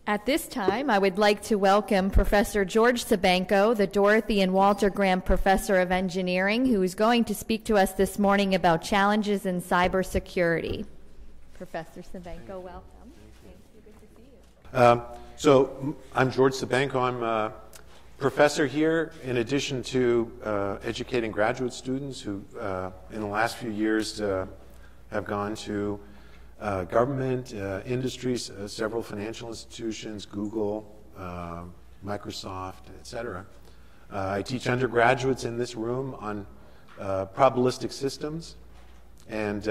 At this time, I would like to welcome Professor George Cybenko, the Dorothy and Walter Graham Professor of Engineering, who is going to speak to us this morning about challenges in cybersecurity. Professor Cybenko, welcome. Thank you. Good to see you. So I'm George Cybenko. I'm a professor here, in addition to educating graduate students who, in the last few years, have gone to government, industries, several financial institutions, Google, Microsoft, etc. I teach undergraduates in this room on probabilistic systems. And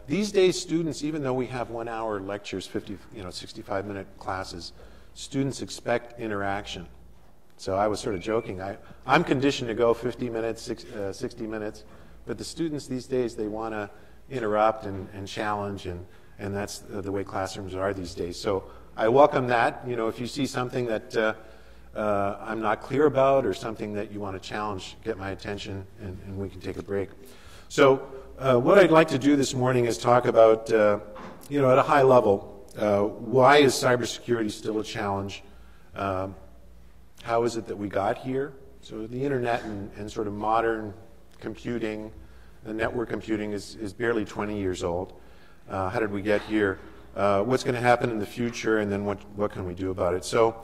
these days, students, even though we have 1 hour lectures, 65-minute classes, students expect interaction. So I was sort of joking. I'm conditioned to go 50 minutes, 60 minutes, but the students these days, they want to interrupt and challenge, and that's the way classrooms are these days. So I welcome that. You know, if you see something that I'm not clear about or something that you want to challenge, get my attention, and we can take a break. So what I'd like to do this morning is talk about, at a high level, why is cybersecurity still a challenge? How is it that we got here? So the internet and sort of modern computing, the network computing is barely 20 years old. How did we get here? What's going to happen in the future, and then what can we do about it? So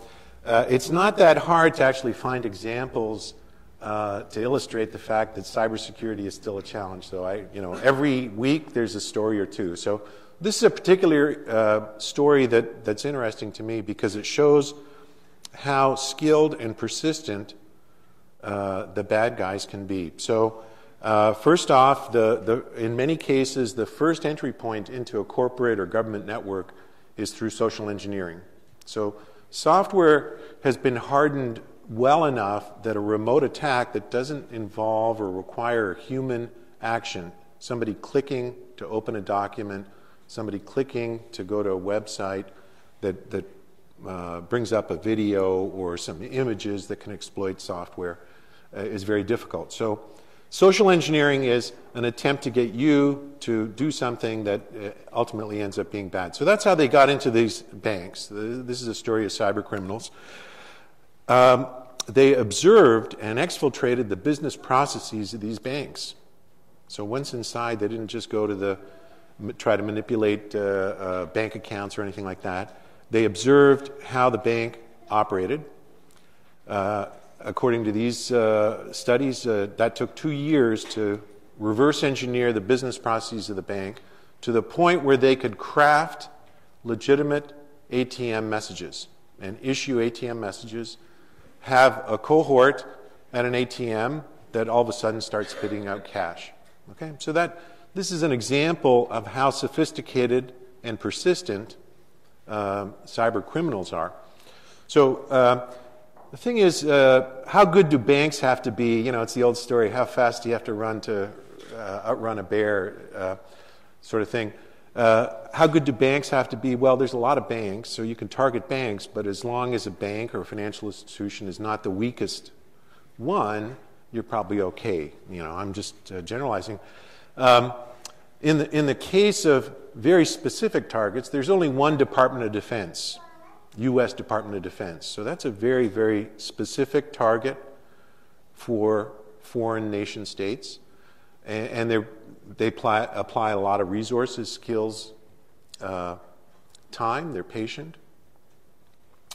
it's not that hard to actually find examples to illustrate the fact that cybersecurity is still a challenge. So every week there's a story or two. So this is a particular story that's interesting to me because it shows how skilled and persistent the bad guys can be. So first off, in many cases, the first entry point into a corporate or government network is through social engineering. So software has been hardened well enough that a remote attack that doesn't involve or require human action, somebody clicking to open a document, somebody clicking to go to a website that brings up a video or some images that can exploit software, is very difficult. So social engineering is an attempt to get you to do something that ultimately ends up being bad. So that's how they got into these banks. This is a story of cyber criminals. They observed and exfiltrated the business processes of these banks. So once inside, they didn't just go to try to manipulate bank accounts or anything like that. They observed how the bank operated. According to these studies, that took 2 years to reverse engineer the business processes of the bank to the point where they could craft legitimate ATM messages and issue ATM messages, have a cohort at an ATM that all of a sudden starts spitting out cash. Okay, so this is an example of how sophisticated and persistent cyber criminals are. So the thing is, how good do banks have to be? It's the old story, how fast do you have to run to outrun a bear sort of thing. How good do banks have to be? Well, there's a lot of banks, so you can target banks, but as long as a bank or a financial institution is not the weakest one, you're probably okay. I'm just generalizing. In the case of very specific targets, there's only one Department of Defense, U.S. Department of Defense. So that's a very, very specific target for foreign nation states. And they apply a lot of resources, skills, time. They're patient.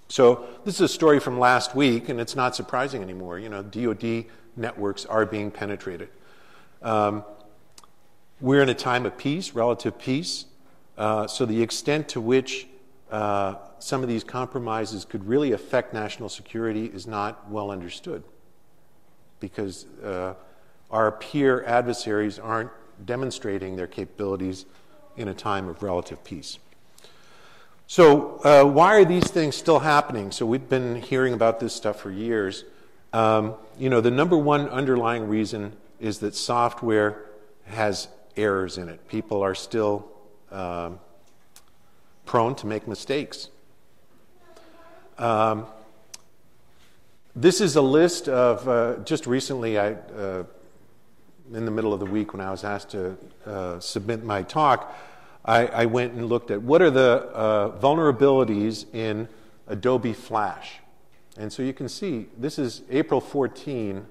So this is a story from last week, and it's not surprising anymore. DoD networks are being penetrated. We're in a time of peace, relative peace. So the extent to which some of these compromises could really affect national security is not well understood, because our peer adversaries aren't demonstrating their capabilities in a time of relative peace. So why are these things still happening? So we've been hearing about this stuff for years. The number one underlying reason is that software has errors in it. People are still prone to make mistakes. This is a list of, just recently, in the middle of the week when I was asked to submit my talk, I went and looked at what are the vulnerabilities in Adobe Flash. And so you can see, this is April 14,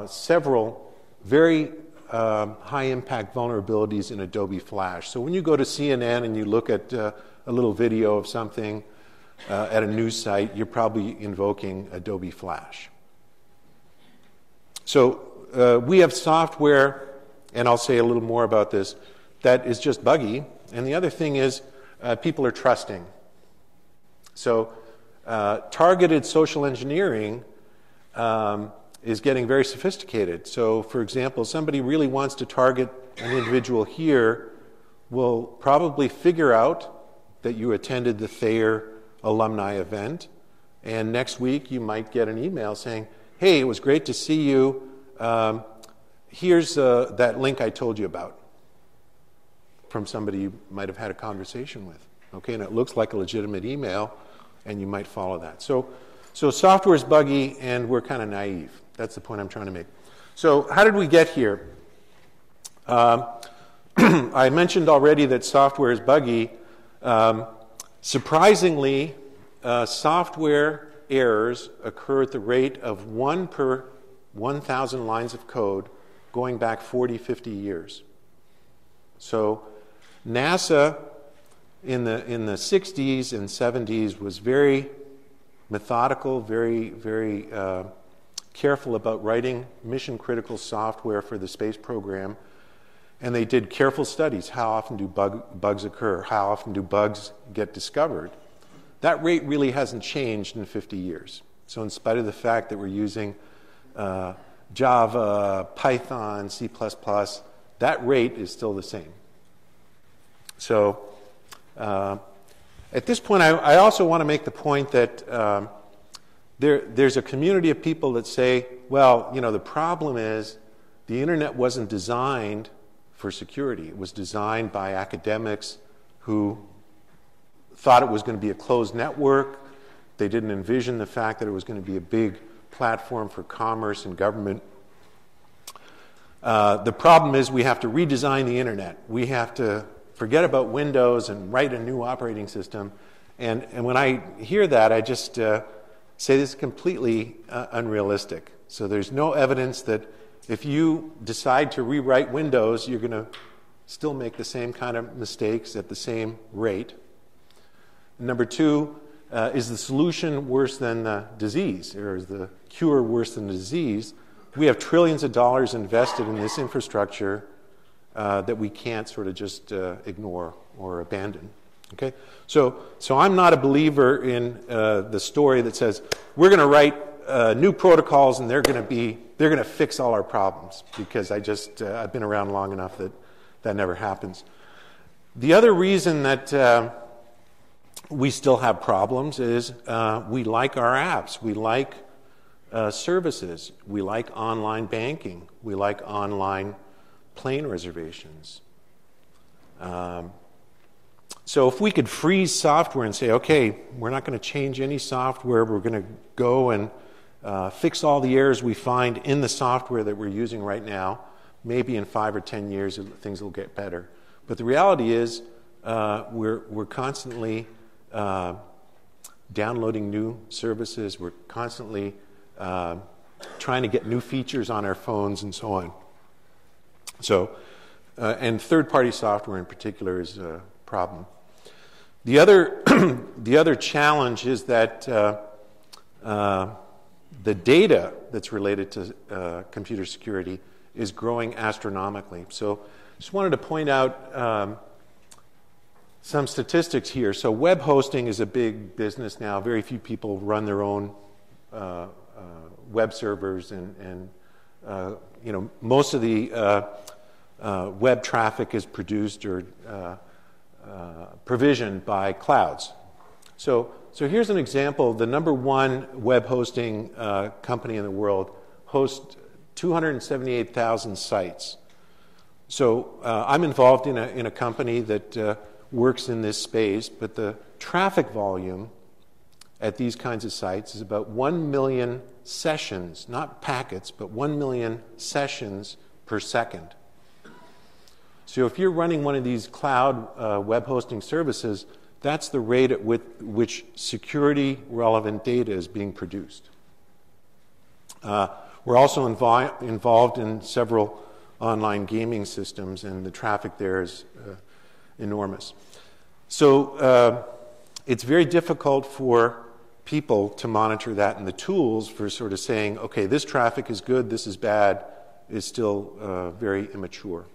several very high-impact vulnerabilities in Adobe Flash. So when you go to CNN and you look at a little video of something at a news site, you're probably invoking Adobe Flash. So we have software, and I'll say a little more about this, that is just buggy. And the other thing is people are trusting. So targeted social engineering is getting very sophisticated. So, for example, somebody really wants to target an individual here will probably figure out that you attended the Thayer Alumni event, and next week you might get an email saying, hey, it was great to see you. Here's that link I told you about from somebody you might have had a conversation with. Okay, and it looks like a legitimate email, and you might follow that. So software is buggy, and we're kind of naive. That's the point I'm trying to make. So how did we get here? I mentioned already that software is buggy. Surprisingly, software errors occur at the rate of 1 per 1,000 lines of code going back 40, 50 years. So NASA in the 60s and 70s was very methodical, very careful about writing mission-critical software for the space program, and they did careful studies. How often do bugs occur? How often do bugs get discovered? That rate really hasn't changed in 50 years. So in spite of the fact that we're using Java, Python, C++, that rate is still the same. So at this point, I also want to make the point that there's a community of people that say, well, you know, the problem is the internet wasn't designed for security. It was designed by academics who thought it was going to be a closed network. They didn't envision the fact that it was going to be a big platform for commerce and government. The problem is we have to redesign the internet. We have to forget about Windows and write a new operating system. And when I hear that, I just say this is completely unrealistic. So there's no evidence that if you decide to rewrite Windows, you're going to still make the same kind of mistakes at the same rate. Number two, is the solution worse than the disease, or is the cure worse than the disease? We have trillions of dollars invested in this infrastructure that we can't sort of just ignore or abandon. Okay, so I'm not a believer in the story that says we're going to write new protocols and they're going to fix all our problems, because I've been around long enough that never happens. The other reason that we still have problems is we like our apps, we like services, we like online banking, we like online plane reservations. So if we could freeze software and say, okay, we're not going to change any software, we're going to go and fix all the errors we find in the software that we're using right now, maybe in 5 or 10 years things will get better. But the reality is we're constantly downloading new services, we're constantly trying to get new features on our phones and so on. So, and third-party software in particular is a problem. The other challenge is that the data that's related to computer security is growing astronomically. So, just wanted to point out some statistics here. So, web hosting is a big business now. Very few people run their own web servers, and most of the web traffic is produced or provisioned by clouds. So here's an example. The number one web hosting company in the world hosts 278,000 sites. So I'm involved in a company that works in this space, but the traffic volume at these kinds of sites is about 1 million sessions, not packets, but 1 million sessions per second. So if you're running one of these cloud web hosting services, that's the rate at which security-relevant data is being produced. We're also involved in several online gaming systems, and the traffic there is enormous. So it's very difficult for people to monitor that, and the tools for sort of saying, okay, this traffic is good, this is bad, is still very immature.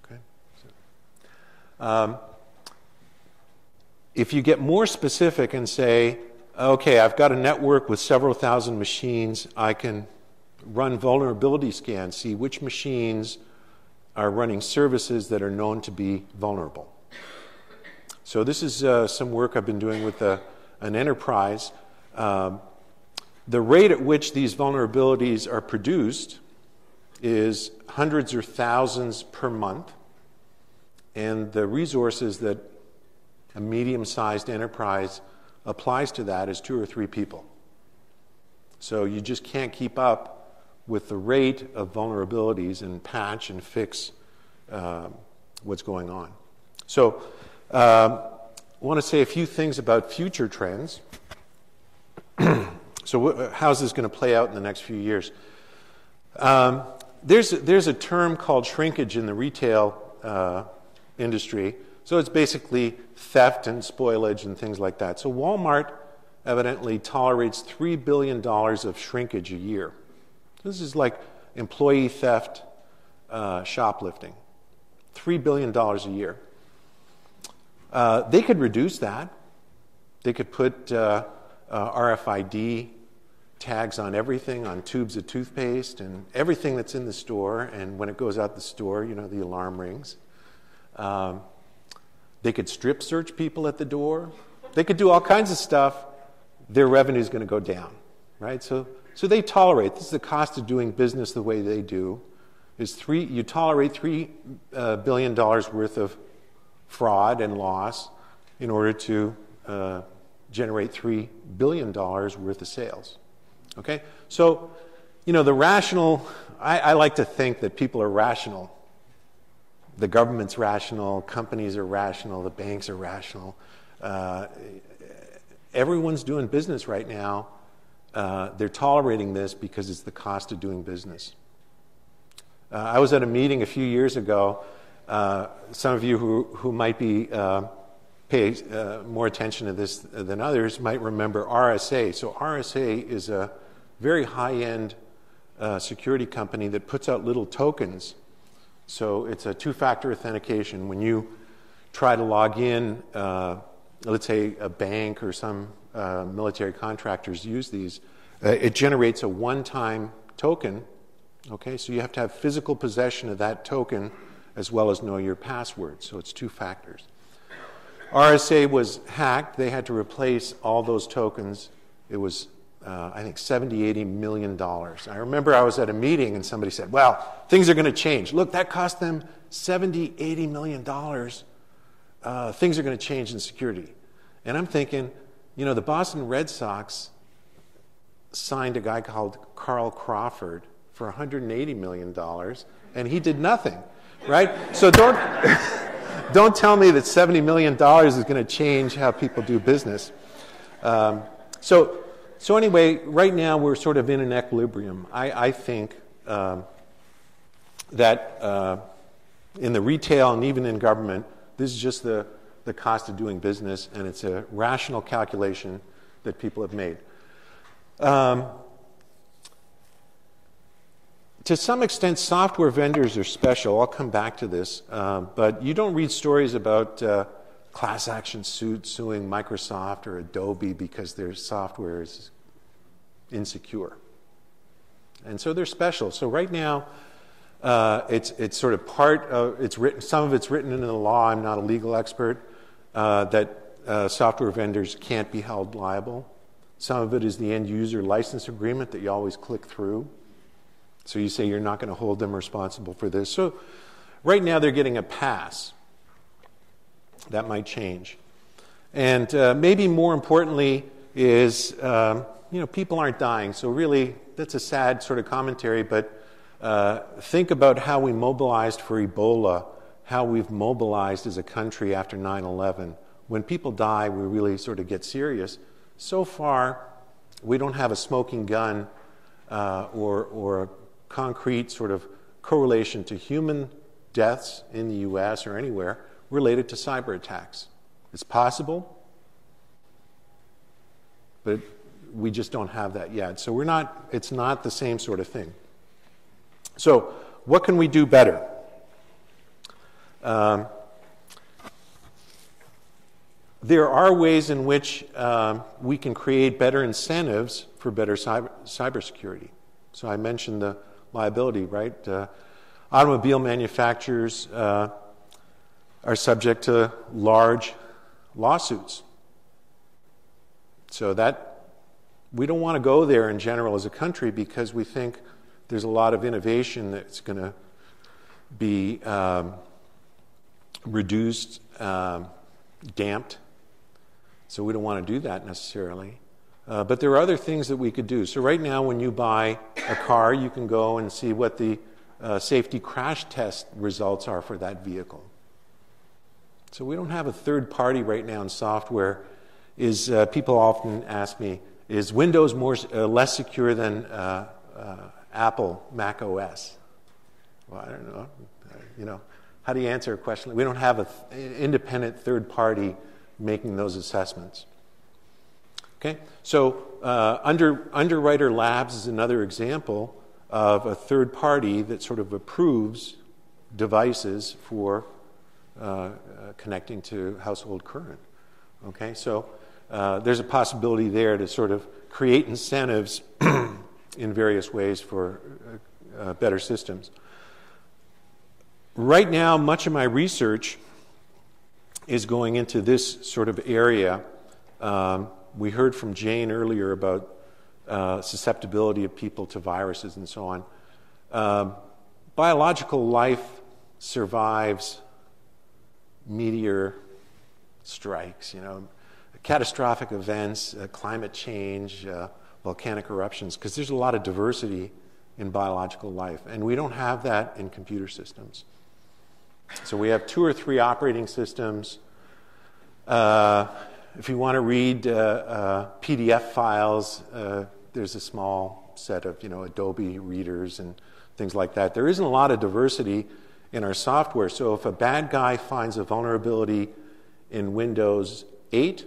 Okay? So, if you get more specific and say, okay, I've got a network with several thousand machines, I can run vulnerability scans, see which machines are running services that are known to be vulnerable. So this is some work I've been doing with an enterprise. The rate at which these vulnerabilities are produced is hundreds or thousands per month, and the resources that a medium-sized enterprise applies to that is 2 or 3 people. So you just can't keep up with the rate of vulnerabilities and patch and fix what's going on. So I want to say a few things about future trends. So how's this going to play out in the next few years? There's a term called shrinkage in the retail industry. So it's basically theft and spoilage and things like that. So Walmart evidently tolerates $3 billion of shrinkage a year. This is like employee theft, shoplifting. $3 billion a year. They could reduce that. They could put RFID tags on everything, on tubes of toothpaste and everything that's in the store. And when it goes out the store, you know, the alarm rings. They could strip search people at the door. They could do all kinds of stuff. Their revenue is going to go down, right? So they tolerate. This is the cost of doing business the way they do. You tolerate $3 billion worth of fraud and loss in order to generate $3 billion worth of sales. Okay? So, you know, the rational, I like to think that people are rational. The government's rational, companies are rational, the banks are rational. Everyone's doing business right now. They're tolerating this because it's the cost of doing business. I was at a meeting a few years ago. Some of you who might be pay more attention to this than others might remember RSA. So RSA is a very high-end security company that puts out little tokens. So it's a two-factor authentication. When you try to log in, let's say a bank or some military contractors use these, it generates a one-time token. Okay, so you have to have physical possession of that token as well as know your password. So it's 2 factors. RSA was hacked. They had to replace all those tokens. It was, I think, $70-80 million. I remember I was at a meeting and somebody said, well, things are going to change. Look, that cost them $70-80 million. Things are going to change in security. And I'm thinking, you know, the Boston Red Sox signed a guy called Carl Crawford for $180 million, and he did nothing, right? So don't tell me that $70 million is going to change how people do business. So anyway, right now we're sort of in an equilibrium. I think that in the retail and even in government, this is just the cost of doing business, and it's a rational calculation that people have made. To some extent, software vendors are special. I'll come back to this. But you don't read stories about class action suits suing Microsoft or Adobe because their software is insecure. And so they're special. So right now, it's sort of part of, it's written, some of it's written into the law, I'm not a legal expert, that software vendors can't be held liable. Some of it is the end user license agreement that you always click through. So you say you're not going to hold them responsible for this. So right now they're getting a pass. That might change. And maybe more importantly is, people aren't dying. So really, that's a sad sort of commentary, but think about how we mobilized for Ebola, how we've mobilized as a country after 9/11. when people die, we really sort of get serious. So far, we don't have a smoking gun or a concrete sort of correlation to human deaths in the U.S. or anywhere related to cyber attacks. It's possible, but we just don't have that yet. So it's not the same sort of thing. So what can we do better? There are ways in which we can create better incentives for better cybersecurity. So I mentioned the liability, right? Automobile manufacturers are subject to large lawsuits. So that we don't want to go there in general as a country because we think there's a lot of innovation that's going to be reduced, damped. So we don't want to do that necessarily. But there are other things that we could do. So right now when you buy a car, you can go and see what the safety crash test results are for that vehicle. So we don't have a third party right now in software. People often ask me, is Windows less secure than Apple Mac OS? Well, I don't know. How do you answer a question? We don't have an independent third party making those assessments. Okay, so Underwriter Labs is another example of a third party that sort of approves devices for connecting to household current. Okay, so there's a possibility there to sort of create incentives in various ways for better systems. Right now, much of my research is going into this sort of area. We heard from Jane earlier about susceptibility of people to viruses and so on. Biological life survives meteor strikes, catastrophic events, climate change, volcanic eruptions, because there's a lot of diversity in biological life, and we don't have that in computer systems. So we have 2 or 3 operating systems. If you want to read PDF files, there's a small set of Adobe readers and things like that. There isn't a lot of diversity in our software. So if a bad guy finds a vulnerability in Windows 8,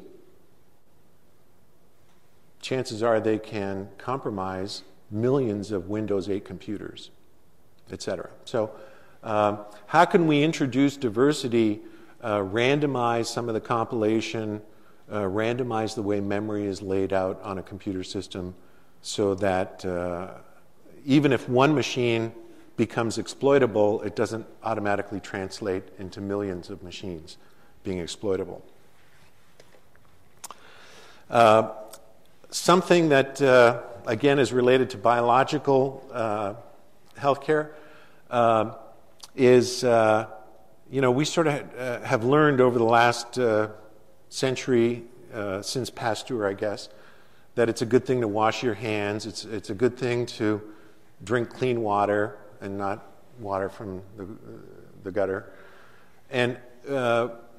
chances are they can compromise millions of Windows 8 computers, etc. So how can we introduce diversity, randomize some of the compilation, randomize the way memory is laid out on a computer system so that even if one machine becomes exploitable, it doesn't automatically translate into millions of machines being exploitable. Something that, again, is related to biological healthcare is, we sort of have learned over the last century, since Pasteur, I guess, that it's a good thing to wash your hands. It's a good thing to drink clean water and not water from the gutter. And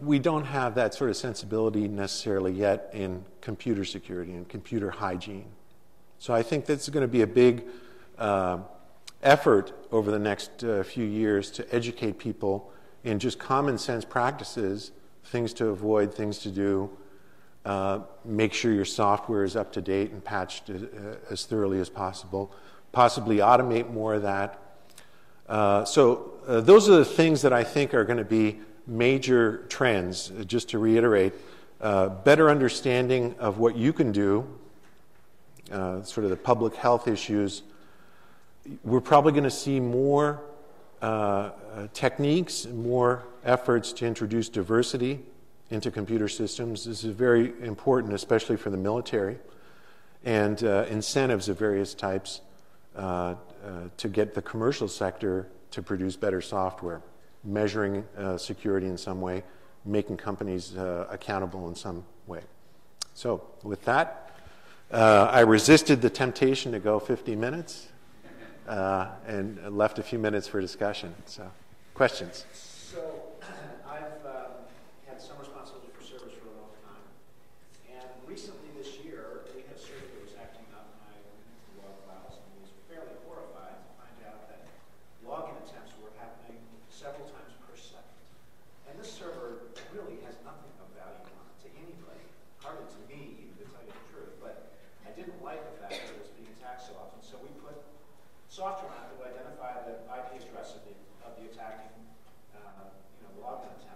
we don't have that sort of sensibility necessarily yet in computer security and computer hygiene. So I think that's going to be a big effort over the next few years to educate people in just common sense practices, things to avoid, things to do, make sure your software is up to date and patched as thoroughly as possible, possibly automate more of that. So those are the things that I think are going to be major trends. Just to reiterate, better understanding of what you can do, sort of the public health issues. We're probably going to see more techniques, more efforts to introduce diversity into computer systems. This is very important, especially for the military, and incentives of various types to get the commercial sector to produce better software, measuring security in some way, making companies accountable in some way. So with that, I resisted the temptation to go 50 minutes and left a few minutes for discussion. So, questions? So I've had some responsibility for servers for a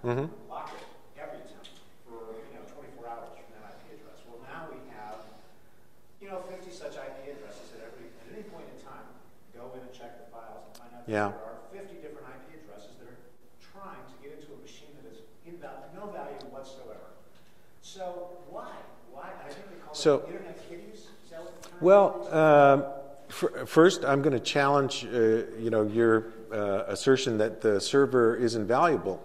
lock it every time for 24 hours from that IP address. Well, now we have 50 such IP addresses at any point in time. Go in and check the files and find out that there are 50 different IP addresses that are trying to get into a machine that is no value whatsoever. So why? I think they call it internet kitties. Is that what the term is? Well, first, I'm going to challenge your assertion that the server isn't valuable.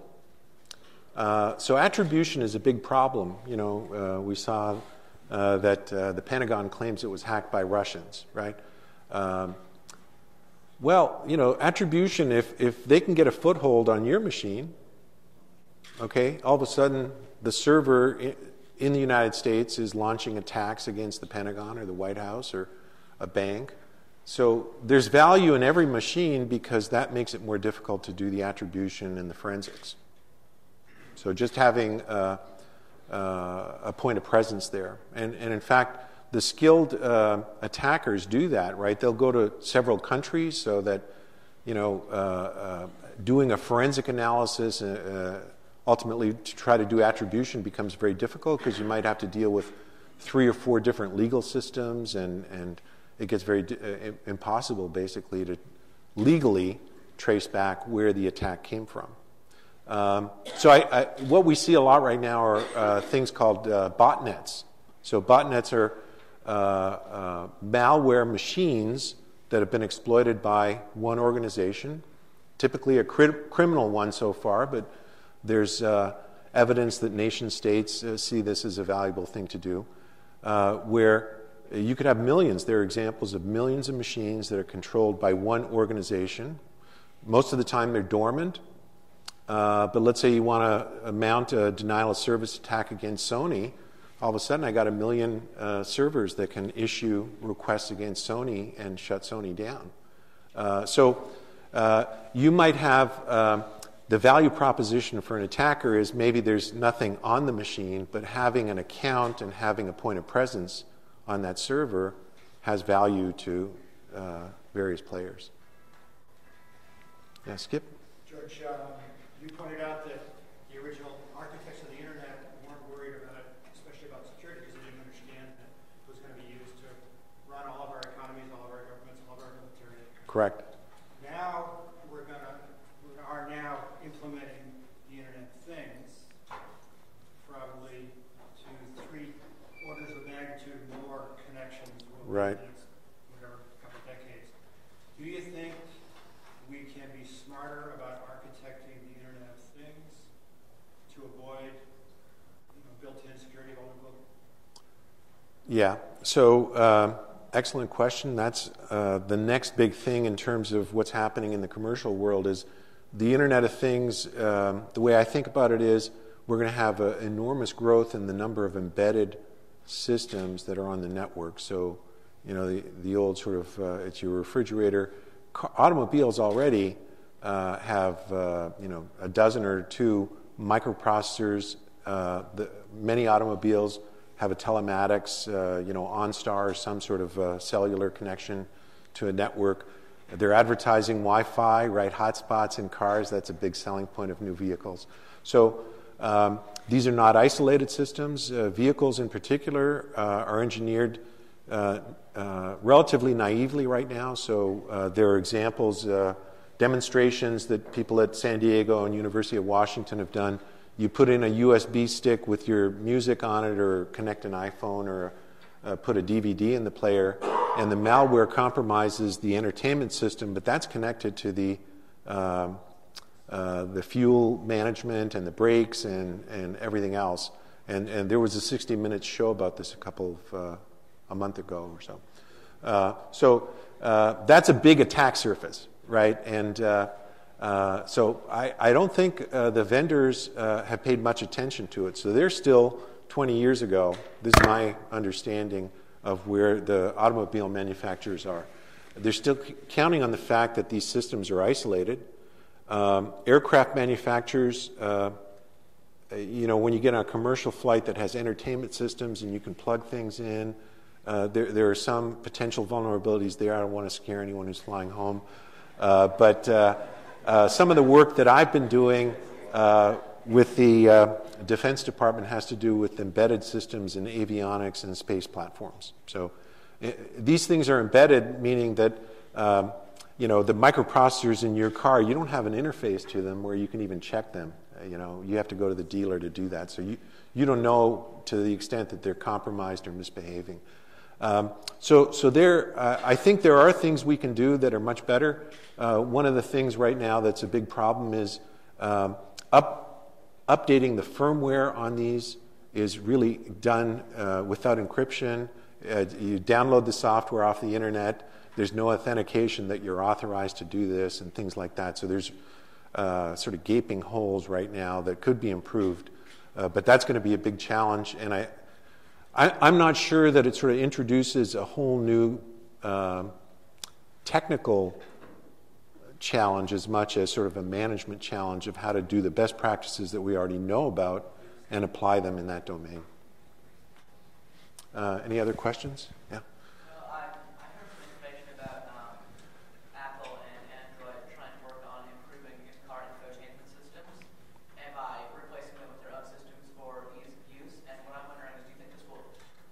So attribution is a big problem. We saw that the Pentagon claims it was hacked by Russians, right? Attribution, if they can get a foothold on your machine, okay, all of a sudden the server in the United States is launching attacks against the Pentagon or the White House or a bank. So there's value in every machine because that makes it more difficult to do the attribution and the forensics. So just having a point of presence there. And in fact, the skilled attackers do that, right? They'll go to several countries so that, doing a forensic analysis ultimately to try to do attribution becomes very difficult because you might have to deal with 3 or 4 different legal systems and it gets very impossible basically to legally trace back where the attack came from. So what we see a lot right now are things called botnets. So botnets are malware machines that have been exploited by one organization, typically a criminal one so far, but there's evidence that nation states see this as a valuable thing to do, where you could have millions. There are examples of millions of machines that are controlled by one organization. Most of the time they're dormant. But let's say you want to mount a denial of service attack against Sony. All of a sudden I got 1 million servers that can issue requests against Sony and shut Sony down. So you might have the value proposition for an attacker is maybe there's nothing on the machine, but having an account and having a point of presence on that server has value to various players. Yeah, Skip? George, you pointed out that the original architects of the internet weren't worried about it, especially about security, because they didn't understand that it was going to be used to run all of our economies, all of our governments, all of our military. Correct. Now we are now implementing the Internet of Things, probably to 3 orders of magnitude more connections will right. be in the next couple of decades. Do you think we can be smarter about architecting the Internet of Things to avoid built-in security vulnerability? Yeah. So excellent question. That's the next big thing in terms of what's happening in the commercial world is the Internet of Things. The way I think about it is we're going to have enormous growth in the number of embedded systems that are on the network. So, the old sort of, it's your refrigerator. Automobiles already have, a dozen or 2 microprocessors. Many automobiles have a telematics, OnStar or some sort of cellular connection to a network. They're advertising Wi-Fi, right? Hotspots in cars. That's a big selling point of new vehicles. So these are not isolated systems. Vehicles in particular are engineered relatively naively right now. So there are examples, demonstrations that people at San Diego and University of Washington have done. You put in a USB stick with your music on it or connect an iPhone or put a DVD in the player, and the malware compromises the entertainment system, but that's connected to the fuel management and the brakes and everything else. And there was a 60 Minutes show about this a month ago or so. So that's a big attack surface, right? And so I don't think the vendors have paid much attention to it. So they're still 20 years ago. This is my understanding of where the automobile manufacturers are. They're still counting on the fact that these systems are isolated. Aircraft manufacturers, when you get on a commercial flight that has entertainment systems and you can plug things in, there are some potential vulnerabilities there. I don't want to scare anyone who's flying home. But some of the work that I've been doing with the Defense Department has to do with embedded systems in avionics and space platforms. So these things are embedded, meaning that the microprocessors in your car, you don't have an interface to them where you can even check them. You have to go to the dealer to do that. So you don't know to the extent that they're compromised or misbehaving. So I think there are things we can do that are much better. One of the things right now that's a big problem is updating the firmware on these is really done without encryption. You download the software off the internet. There's no authentication that you're authorized to do this and things like that. So there's sort of gaping holes right now that could be improved. But that's going to be a big challenge. And I'm not sure that it sort of introduces a whole new technical challenge as much as sort of a management challenge of how to do the best practices that we already know about and apply them in that domain. Any other questions? Yeah. Well, I heard some information about Apple and Android trying to work on improving car infotainment systems and by replacing them with their own systems for ease of use. And what I'm wondering is, do you think this will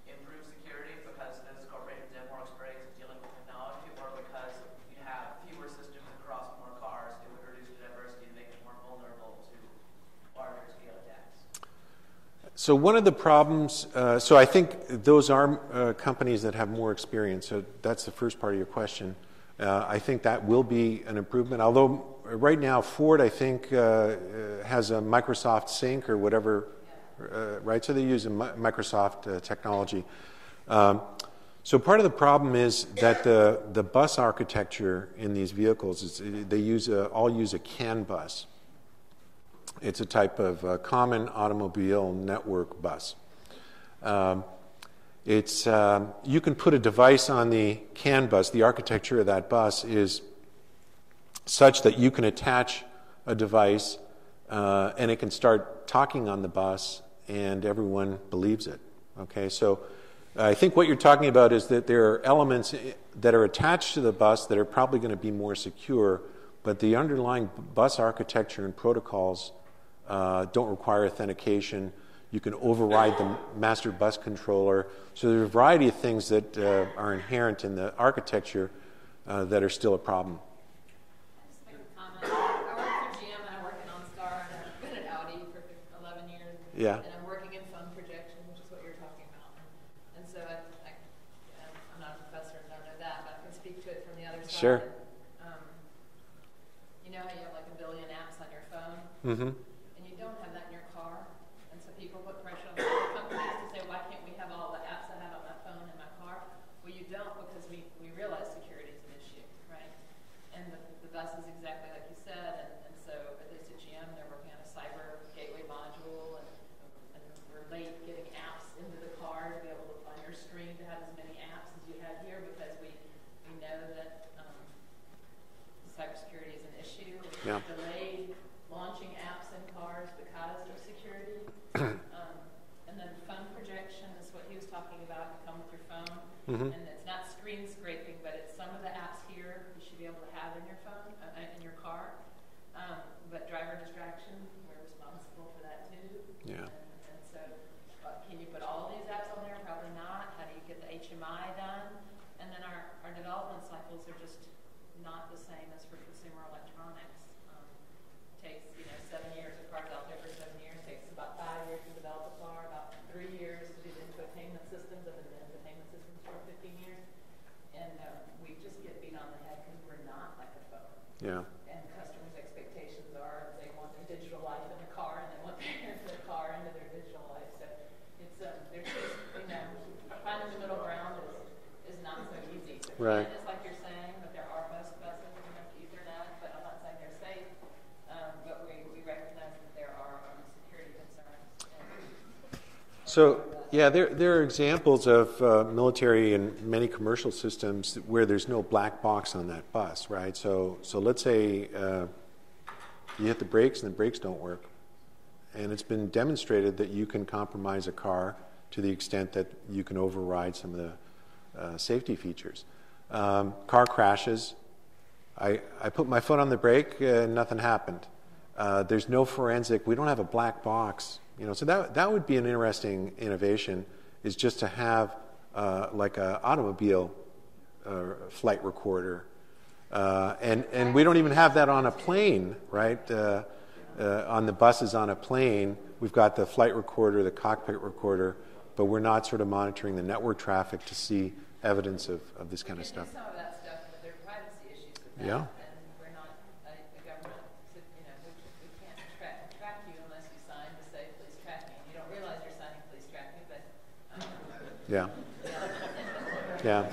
improve security because those corporations have more experience dealing with technology, or because you have fewer systems across more cars, it would reduce the diversity and make it more vulnerable to larger scale attacks? So one of the problems, so I think those are companies that have more experience. So that's the first part of your question. I think that will be an improvement. Although right now Ford, I think, has a Microsoft Sync or whatever, right? So they use a Microsoft technology. So part of the problem is that the bus architecture in these vehicles is they all use a CAN bus. It's a type of common automobile network bus. You can put a device on the CAN bus. The architecture of that bus is such that you can attach a device and it can start talking on the bus and everyone believes it. Okay, so I think what you're talking about is that there are elements that are attached to the bus that are probably going to be more secure, but the underlying bus architecture and protocols don't require authentication. You can override the master bus controller. So there's a variety of things that are inherent in the architecture that are still a problem. Just make a comment. I work for GM and I'm working on SCAR, and I've been at Audi for 11 years. Yeah. And I'm working in phone projection, which is what you're talking about. And so I'm not a professor and don't know that, but I can speak to it from the other side. Sure. You know how you have like a billion apps on your phone? Mm-hmm. And you don't have that in your car. And so people put pressure on the companies to say, why can't we have all the apps I have on my phone in my car? Well, you don't, because we realize security is an issue, right? And the bus is exactly like you said. And so at least at GM, they're working on a cyber gateway module. And we're late getting apps into the car to be able to, on your screen, to have as many apps as you have here, because we know that cybersecurity is an issue. We delayed launching apps in cars because of security. And then phone projection is what he was talking about. You come with your phone, and it's not screen scraping, but it's some of the apps here you should be able to have in your phone, in your car. But driver distraction, we're responsible for that too. Yeah. And so, can you put all of these apps on there? Probably not. How do you get the HMI done? And then our development cycles are just not the same as for consumer electronics. Takes 7 years. The car's out there for 7 years. Takes about 5 years to develop a car. About 3 years to do the infotainment systems, and then the infotainment systems for 15 years. And we just get beat on the head because we're not like a phone. Yeah. And customers' expectations are they want their digital life in the car, and they want their car into their digital life. So it's there's just finding the middle ground is not so easy. So Right. It's like you're saying, but there are most buses that have Ethernet, but I'm not saying they're safe. But we recognize that there are security concerns. So, yeah, there are examples of military and many commercial systems where there's no black box on that bus, right? So let's say you hit the brakes and the brakes don't work. And it's been demonstrated that you can compromise a car to the extent that you can override some of the safety features. Car crashes. I put my foot on the brake and nothing happened. There's no forensic. We don't have a black box. So that would be an interesting innovation, is just to have like an automobile flight recorder. And we don't even have that on a plane, right? On the buses on a plane, we've got the flight recorder, the cockpit recorder, but we're not sort of monitoring the network traffic to see evidence of this kind of stuff. Some of that stuff, but there are privacy issues with that. Yeah. And we're not a government, we can't track you unless you sign to say, please track me. And you don't realize you're signing, please track me, but... Yeah. Yeah.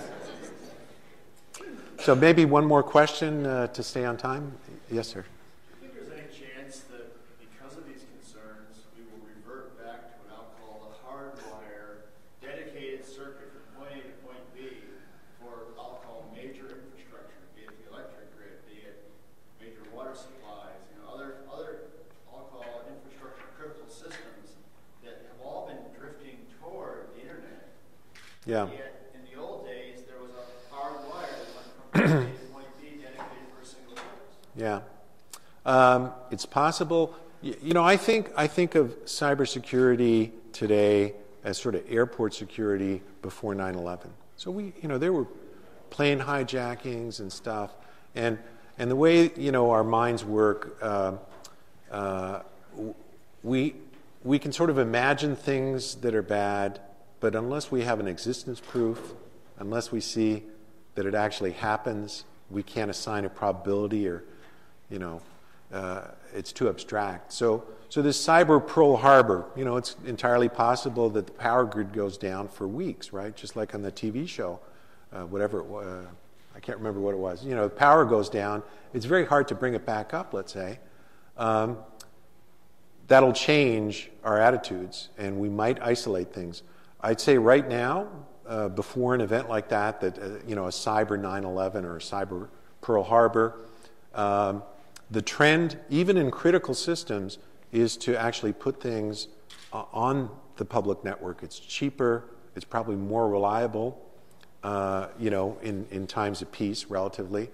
So maybe one more question to stay on time. Yes, sir. Do you think there's any chance that because of these concerns, we will revert back to what I'll call a hardwire, dedicated circuit from point A to point B for I'll call major infrastructure, be it the electric grid, be it major water supplies, other I'll call infrastructure critical systems that have all been drifting toward the internet. Yeah. Yet in the old days, there was a hard wire that went from point A to point B dedicated for a single purpose. Yeah. It's possible. I think of cybersecurity today as sort of airport security before 9/11. So there were plane hijackings and stuff, and the way our minds work, we can sort of imagine things that are bad, but unless we have an existence proof, unless we see that it actually happens, we can't assign a probability, or it's too abstract. So this cyber Pearl Harbor, it's entirely possible that the power grid goes down for weeks, right? Just like on the TV show, whatever it was. I can't remember what it was. The power goes down. It's very hard to bring it back up, let's say. That'll change our attitudes, and we might isolate things. I'd say right now, before an event like that, a cyber 9/11 or a cyber Pearl Harbor, the trend, even in critical systems, is to actually put things on the public network. It's cheaper. It's probably more reliable, in times of peace, relatively,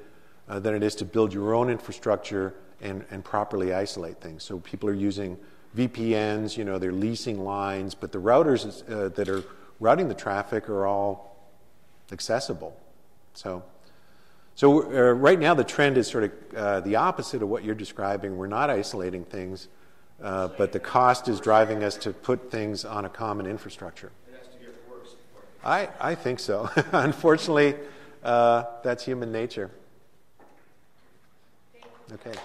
than it is to build your own infrastructure and properly isolate things. So people are using VPNs, they're leasing lines, but the routers that are routing the traffic are all accessible. So right now the trend is sort of the opposite of what you're describing. We're not isolating things, but the cost is driving us to put things on a common infrastructure. It has to get worse. I think so. Unfortunately, that's human nature. Okay.